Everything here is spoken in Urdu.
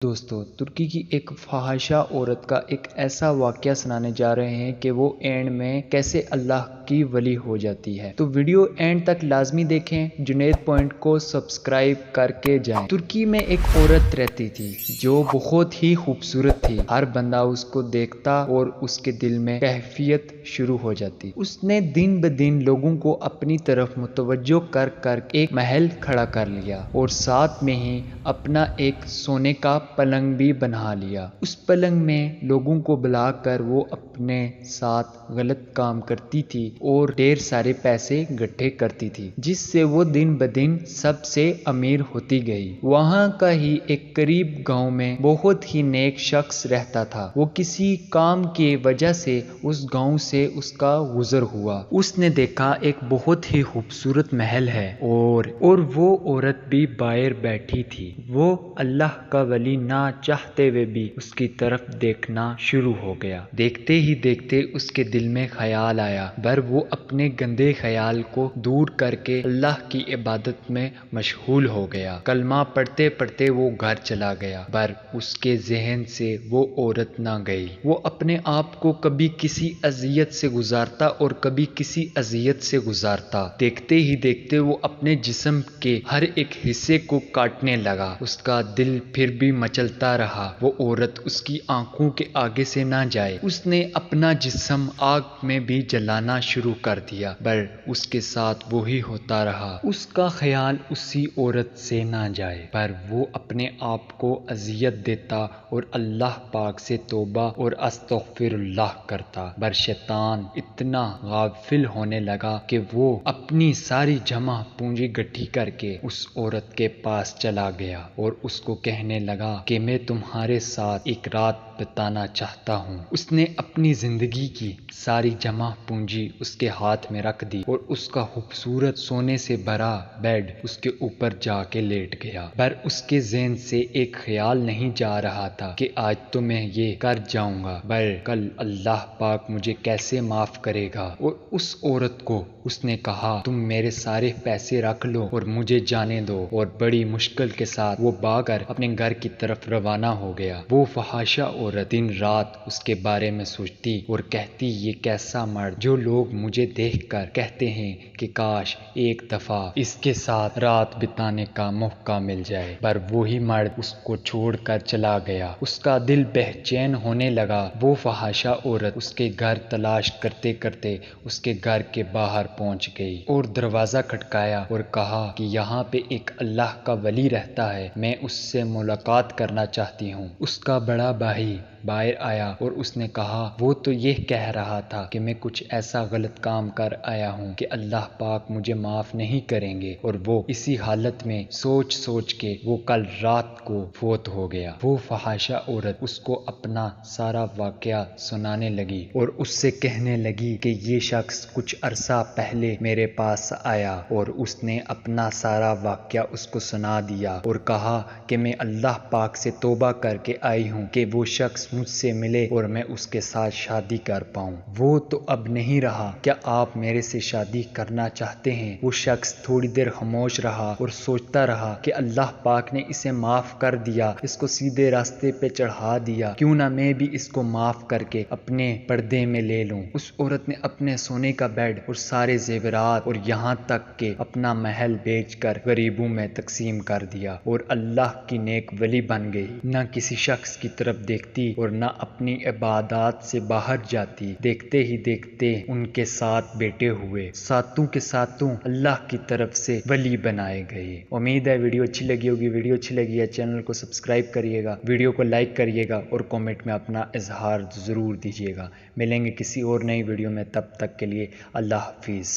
دوستو ترکی کی ایک فحاشہ عورت کا ایک ایسا واقعہ سنانے جا رہے ہیں کہ وہ اینڈ میں کیسے اللہ کی ولی ہو جاتی ہے۔ تو ویڈیو اینڈ تک لازمی دیکھیں، جنید پوائنٹ کو سبسکرائب کر کے جائیں۔ ترکی میں ایک عورت رہتی تھی جو بہت ہی خوبصورت تھی۔ ہر بندہ اس کو دیکھتا اور اس کے دل میں کیفیت شروع ہو جاتی۔ اس نے دن بدن لوگوں کو اپنی طرف متوجہ کر کر ایک محل کھڑا کر لیا اور ساتھ میں ہی اپنا ایک سونے کا پلنگ بھی بنا لیا۔ اس پلنگ میں لوگوں کو بلا کر وہ اپنے ساتھ غلط کام کرتی تھی اور ڈھیر سارے پیسے اکٹھے کرتی تھی، جس سے وہ دن بدن سب سے امیر ہوتی گئی۔ وہاں کا ہی ایک قریب گاؤں میں بہت ہی نیک شخص رہتا تھا۔ وہ کسی کام کی وجہ سے اس گاؤں سے اس کا گزر ہوا۔ اس نے دیکھا ایک بہت ہی خوبصورت محل ہے اور وہ عورت بھی باہر بیٹھی تھی۔ وہ اللہ کا ولی نہ چاہتے ہوئے بھی اس کی طرف دیکھنا شروع ہو گیا۔ دیکھتے ہی دیکھتے اس کے دل میں خیال آیا، پر وہ اپنے گندے خیال کو دور کر کے اللہ کی عبادت میں مشغول ہو گیا۔ کلمہ پڑھتے پڑھتے وہ گھر چلا گیا، پر اس کے ذہن سے وہ عورت نہ گئی۔ وہ اپنے آپ کو کبھی کسی اذیت سے گزارتا اور کبھی کسی اذیت سے گزارتا۔ دیکھتے ہی دیکھتے وہ اپنے جسم کے ہر ایک حصے کو کاٹنے لگا۔ اس کا دل پھر بھی مچلتا رہا، وہ عورت اس کی آنکھوں کے آگے سے نہ جائے۔ اس نے اپنا جسم آگ میں بھی جلانا شروع کر دیا، پر اس کے ساتھ وہی ہوتا رہا۔ اس کا خیال اسی عورت سے نہ جائے، پر وہ اپنے آپ کو اذیت دیتا اور اللہ پاک سے توبہ اور استغفر اللہ کرتا۔ پر شیطان اتنا غافل ہونے لگا کہ وہ اپنی ساری جمع پونجی اکٹھی کر کے اس عورت کے پاس چلا گیا اور اس کو کہنے لگا کہ میں تمہارے ساتھ ایک رات بتانا چاہتا ہوں۔ اس نے اپنی زندگی کی ساری جمع پونجی اس کے ہاتھ میں رکھ دی اور اس کا خوبصورت سونے سے بھرا بیڈ اس کے اوپر جا کے لیٹ گیا۔ پر اس کے ذہن سے ایک خیال نہیں جا رہا تھا کہ آج تو میں یہ کر جاؤں گا، پر کل اللہ پاک مجھے کیسے معاف کرے گا۔ اور اس عورت کو اس نے کہا تم میرے سارے پیسے رکھ لو اور مجھے جانے دو، اور بڑی مشکل کے ساتھ وہ بھاگ کر اپنے گھر کی طرف روانہ ہو گیا۔ وہ فحاشہ عورت دن رات اس کے بارے میں سوچتی اور کہتی یہ کیسا مرد جو لوگ مجھے دیکھ کر کہتے ہیں کہ کاش ایک دفعہ اس کے ساتھ رات بتانے کا موقع مل جائے، پر وہی مرد اس کو چھوڑ کر چلا گیا۔ اس کا دل بے چین ہونے لگا۔ وہ فحاشہ عورت اس کے گھر تلاش کرتے کرتے اس کے گھر کے باہر پہنچ گئی اور دروازہ کھٹکایا اور کہا کہ یہاں پہ ایک اللہ کا ولی رہتا ہے، میں اس سے ملاقات کرنا چاہتی ہوں۔ اس کا بڑا بھائی باہر آیا اور اس نے کہا وہ تو یہ کہہ رہا تھا کہ میں کچھ ایسا غلط کام کر آیا ہوں کہ اللہ پاک مجھے معاف نہیں کریں گے، اور وہ اسی حالت میں سوچ سوچ کے وہ کل رات کو فوت ہو گیا۔ وہ فحاشہ عورت اس کو اپنا سارا واقعہ سنانے لگی اور اس سے کہنے لگی کہ یہ شخص کچھ عرصہ پہلے میرے پاس آیا اور اس نے اپنا سارا واقعہ اس کو سنا دیا اور کہا کہ میں اللہ پاک سے توبہ کر کے آئی ہوں کہ وہ شخص مجھ سے ملے اور میں اس کے ساتھ شادی کر پاؤں۔ وہ تو اب نہیں رہا، کیا آپ میرے سے شادی کرنا چاہتے ہیں؟ وہ شخص تھوڑی دیر خاموش رہا اور سوچتا رہا کہ اللہ پاک نے اسے معاف کر دیا، اس کو سیدھے راستے پہ چڑھا دیا، کیوں نہ میں بھی اس کو معاف کر کے اپنے پردے میں لے لوں۔ اس عورت نے اپنے سونے کا بیڈ اور سارے زیورات اور یہاں تک کہ اپنا محل بیچ کر غریبوں میں تقسیم کر دیا اور اللہ کی نیک ولی بن گئی۔ نہ کسی شخص کی طرف دیکھتی اور نہ اپنی عبادات سے باہر جاتی۔ دیکھتے ہی دیکھتے ان کے ساتھ بیٹے ہوئے ساتوں کے ساتوں اللہ کی طرف سے ولی بنائے گئے۔ امید ہے ویڈیو اچھی لگی ہوگی۔ ویڈیو اچھی لگی ہے چینل کو سبسکرائب کریے گا، ویڈیو کو لائک کریے گا اور کامنٹ میں اپنا اظہار ضرور دیجیے گا۔ ملیں گے کسی اور نئی ویڈیو میں، تب تک کے لیے اللہ حافظ۔